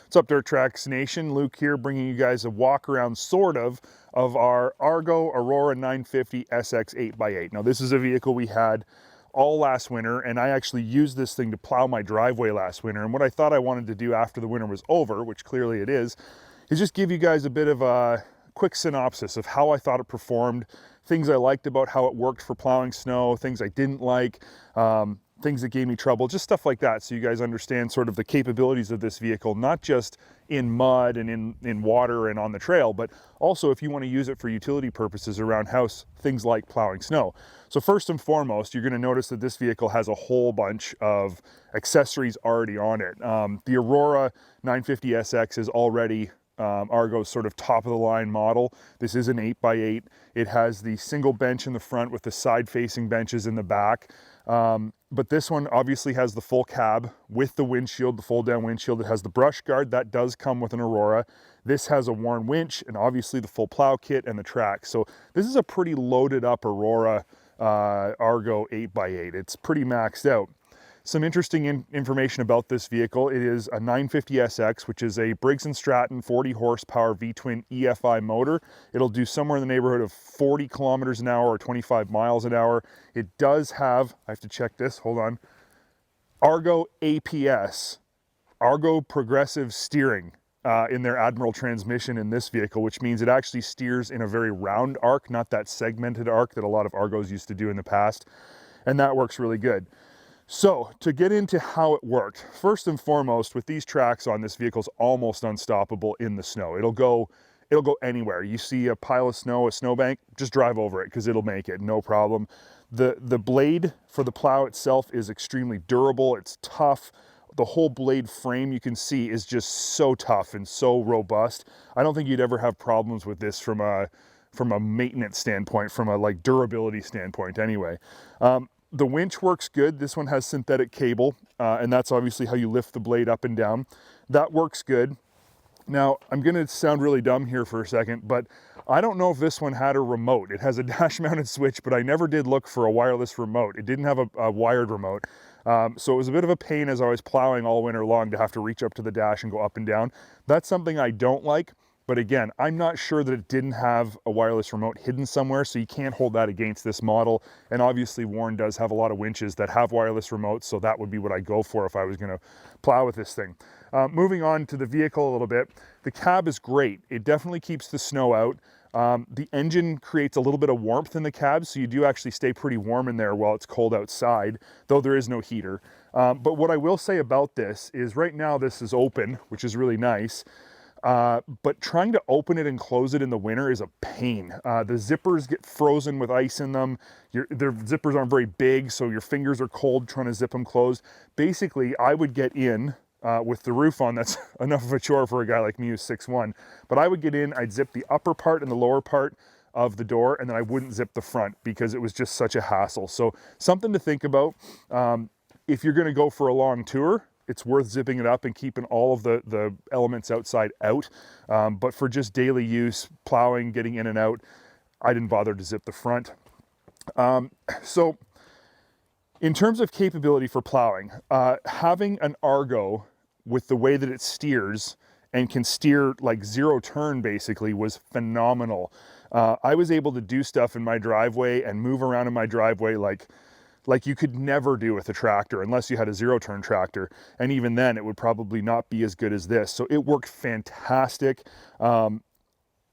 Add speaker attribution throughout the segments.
Speaker 1: What's up, Dirt Trax Nation? Luke here, bringing you guys a walk around, sort of our ARGO Aurora 950 SX 8x8. Now, this is a vehicle we had all last winter, and I actually used this thing to plow my driveway last winter. And what I thought I wanted to do after the winter was over, which clearly it is just give you guys a bit of a quick synopsis of how I thought it performed, things I liked about how it worked for plowing snow, things I didn't like, things that gave me trouble, just stuff like that, so you guys understand sort of the capabilities of this vehicle, not just in mud and in water and on the trail, but also if you want to use it for utility purposes around house, things like plowing snow. So first and foremost, you're going to notice that this vehicle has a whole bunch of accessories already on it. The Aurora 950 SX is already ARGO's sort of top of the line model. This is an 8x8. It has the single bench in the front with the side facing benches in the back. But this one obviously has the full cab with the windshield, the fold down windshield. It has the brush guard that does come with an Aurora. This has a Warn winch and obviously the full plow kit and the Trax. So this is a pretty loaded up Aurora ARGO 8x8. It's pretty maxed out. Some interesting information about this vehicle. It is a 950 SX, which is a Briggs & Stratton 40 horsepower V-twin EFI motor. It'll do somewhere in the neighborhood of 40 kilometers an hour or 25 miles an hour. It does have, I have to check this, hold on, ARGO APS, ARGO Progressive Steering in their Admiral transmission in this vehicle, which means it actually steers in a very round arc, not that segmented arc that a lot of ARGOs used to do in the past. And that works really good. So to get into how it worked, first and foremost, with these Trax on, this vehicle's almost unstoppable in the snow. It'll go anywhere. You see a pile of snow, a snowbank, just drive over it because it'll make it, no problem. The blade for the plow itself is extremely durable. It's tough. The whole blade frame, you can see, is just so tough and so robust. I don't think you'd ever have problems with this from a maintenance standpoint, from a like durability standpoint anyway. The winch works good. This one has synthetic cable, and that's obviously how you lift the blade up and down. That works good. Now, I'm going to sound really dumb here for a second, but I don't know if this one had a remote. It has a dash-mounted switch, but I never did look for a wireless remote. It didn't have a wired remote. So it was a bit of a pain as I was plowing all winter long to have to reach up to the dash and go up and down. That's something I don't like. But again, I'm not sure that it didn't have a wireless remote hidden somewhere, so you can't hold that against this model. And obviously Warn does have a lot of winches that have wireless remotes, so that would be what I go for if I was gonna plow with this thing. Moving on to the vehicle a little bit, the cab is great. It definitely keeps the snow out. The engine creates a little bit of warmth in the cab, so you do actually stay pretty warm in there while it's cold outside, though there is no heater. But what I will say about this is right now this is open, which is really nice. But trying to open it and close it in the winter is a pain. The zippers get frozen with ice in them. Their zippers aren't very big, so your fingers are cold trying to zip them closed. Basically, I would get in with the roof on. That's enough of a chore for a guy like me who's 6'1". But I would get in, I'd zip the upper part and the lower part of the door, and then I wouldn't zip the front because it was just such a hassle. So something to think about. If you're going to go for a long tour, it's worth zipping it up and keeping all of the elements outside out. But for just daily use, plowing, getting in and out, I didn't bother to zip the front. So in terms of capability for plowing, having an ARGO with the way that it steers and can steer like zero turn basically was phenomenal. I was able to do stuff in my driveway and move around in my driveway like you could never do with a tractor unless you had a zero-turn tractor. And even then, it would probably not be as good as this. So it worked fantastic.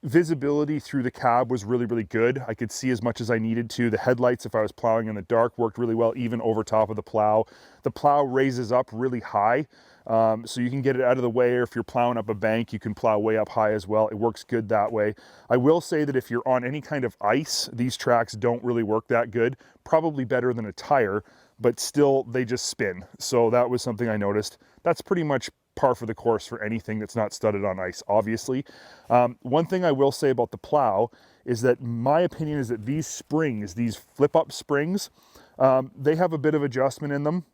Speaker 1: Visibility through the cab was really, really good. I could see as much as I needed to. The headlights, if I was plowing in the dark, worked really well, even over top of the plow. The plow raises up really high, so you can get it out of the way, or if you're plowing up a bank, you can plow way up high as well. It works good that way. I will say that if you're on any kind of ice, these Trax don't really work that good. Probably better than a tire, but still they just spin. So that was something I noticed. That's pretty much par for the course for anything that's not studded on ice, obviously. One thing I will say about the plow is that my opinion is that these springs, these flip-up springs, they have a bit of adjustment in them,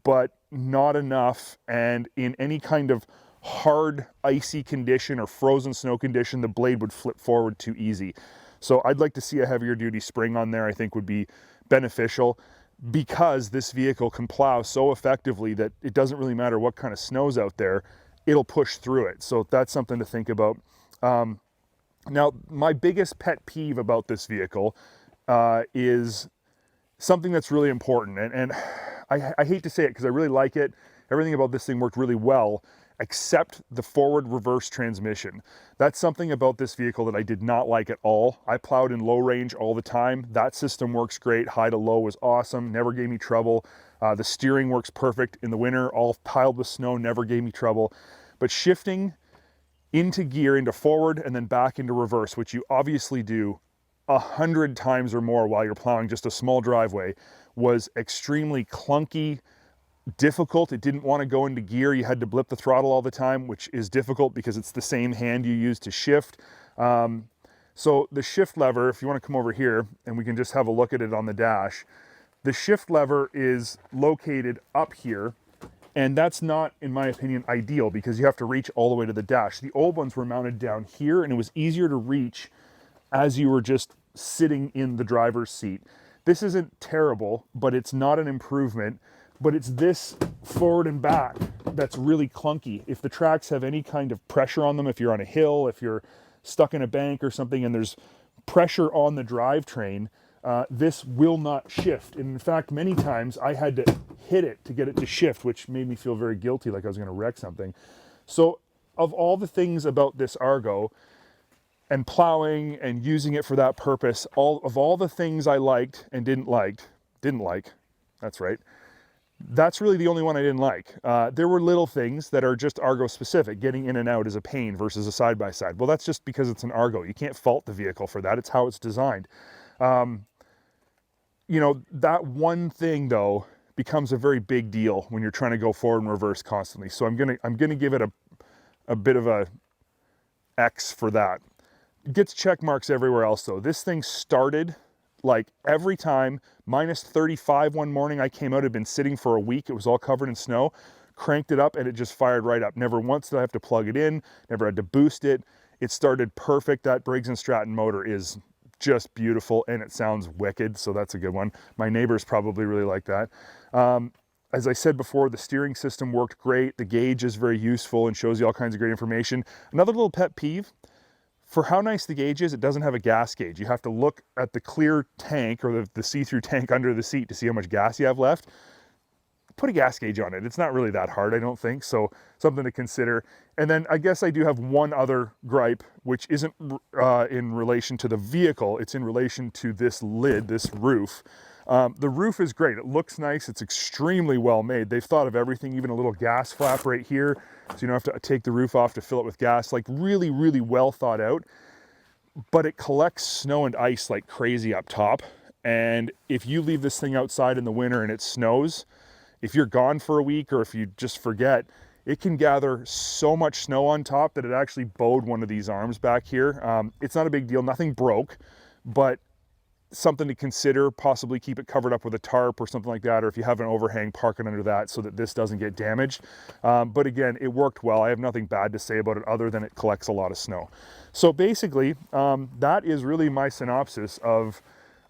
Speaker 1: but not enough. And in any kind of hard icy condition or frozen snow condition, the blade would flip forward too easy. So I'd like to see a heavier duty spring on there. I think would be beneficial, because this vehicle can plow so effectively that it doesn't really matter what kind of snow's out there. it'll push through it. So that's something to think about. Now, my biggest pet peeve about this vehicle is something that's really important. And I hate to say it because I really like it. Everything about this thing worked really well, except the forward reverse transmission. That's something about this vehicle that I did not like at all. I plowed in low range all the time. That system works great. High to low was awesome, never gave me trouble. The steering works perfect in the winter, all piled with snow, never gave me trouble. But shifting into gear, into forward, and then back into reverse, which you obviously do 100 times or more while you're plowing just a small driveway, was extremely clunky, difficult. It didn't want to go into gear. You had to blip the throttle all the time, which is difficult because it's the same hand you use to shift. So the shift lever, if you want to come over here and we can just have a look at it on the dash, the shift lever is located up here. And that's not, in my opinion, ideal because you have to reach all the way to the dash. The old ones were mounted down here and it was easier to reach as you were just sitting in the driver's seat. This isn't terrible, but it's not an improvement. But it's this forward and back that's really clunky. If the Trax have any kind of pressure on them, if you're on a hill, if you're stuck in a bank or something and there's pressure on the drivetrain, this will not shift. And in fact, many times I had to hit it to get it to shift, which made me feel very guilty, like I was going to wreck something. So of all the things about this Argo and plowing and using it for that purpose, all the things I liked and didn't like, that's right, that's really the only one I didn't like. There were little things that are just Argo specific. Getting in and out is a pain versus a side-by-side. Well, that's just because it's an Argo. You can't fault the vehicle for that. It's how it's designed. You know, that one thing though becomes a very big deal when you're trying to go forward and reverse constantly. So I'm gonna give it a bit of a X for that. It gets check marks everywhere else though. This thing started like every time, minus 35 one morning I came out, it had been sitting for a week. It was all covered in snow, cranked it up and it just fired right up. Never once did I have to plug it in, never had to boost it. It started perfect. That Briggs & Stratton motor is just beautiful and it sounds wicked, so that's a good one. My neighbors probably really like that. As I said before, the steering system worked great. The gauge is very useful and shows you all kinds of great information. Another little pet peeve, for how nice the gauge is, it doesn't have a gas gauge. You have to look at the clear tank or the see-through tank under the seat to see how much gas you have left. Put a gas gauge on it. It's not really that hard, I don't think, so something to consider. And then I guess I do have one other gripe, which isn't in relation to the vehicle, it's in relation to this lid, this roof. The roof is great. It looks nice. It's extremely well made. They've thought of everything, even a little gas flap right here, so you don't have to take the roof off to fill it with gas. Like really, really well thought out. But it collects snow and ice like crazy up top. And if you leave this thing outside in the winter and it snows, if you're gone for a week or if you just forget, it can gather so much snow on top that it actually bowed one of these arms back here. It's not a big deal. Nothing broke, but something to consider, possibly keep it covered up with a tarp or something like that, or if you have an overhang, park it under that so that this doesn't get damaged. But again, it worked well. I have nothing bad to say about it other than it collects a lot of snow. So basically, that is really my synopsis of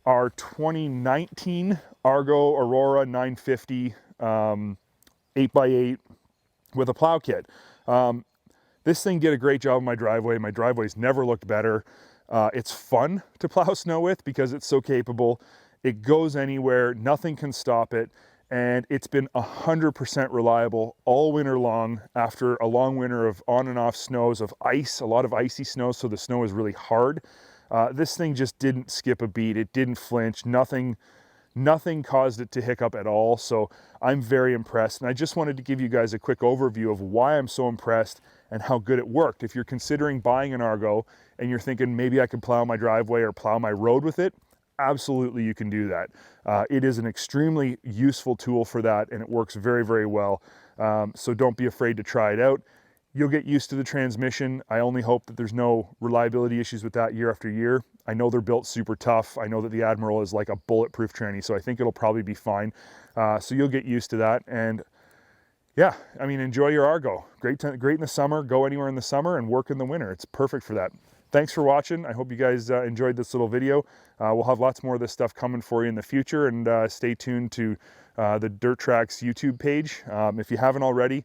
Speaker 1: our 2019 ARGO Aurora 950 8x8 with a plow kit. This thing did a great job on my driveway. My driveway's never looked better. It's fun to plow snow with because it's so capable. It goes anywhere, nothing can stop it, and it's been 100% reliable all winter long after a long winter of on and off snows, of ice, a lot of icy snow, so the snow is really hard. This thing just didn't skip a beat. It didn't flinch. Nothing caused it to hiccup at all, so I'm very impressed. And I just wanted to give you guys a quick overview of why I'm so impressed and how good it worked. If you're considering buying an Argo and you're thinking maybe I could plow my driveway or plow my road with it, absolutely you can do that. It is an extremely useful tool for that and it works very, very well. So don't be afraid to try it out. You'll get used to the transmission. I only hope that there's no reliability issues with that year after year. I know they're built super tough. I know that the Admiral is like a bulletproof tranny, so I think it'll probably be fine. So you'll get used to that. And yeah, I mean, enjoy your Argo. Great in the summer. Go anywhere in the summer and work in the winter. It's perfect for that. Thanks for watching. I hope you guys enjoyed this little video. We'll have lots more of this stuff coming for you in the future, and stay tuned to the Dirt Trax YouTube page. If you haven't already,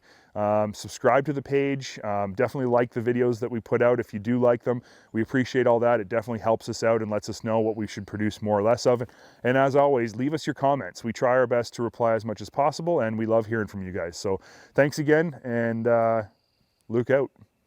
Speaker 1: subscribe to the page. Definitely like the videos that we put out if you do like them. We appreciate all that. It definitely helps us out and lets us know what we should produce more or less of. And as always, leave us your comments. We try our best to reply as much as possible, and we love hearing from you guys. So thanks again, and Luke out.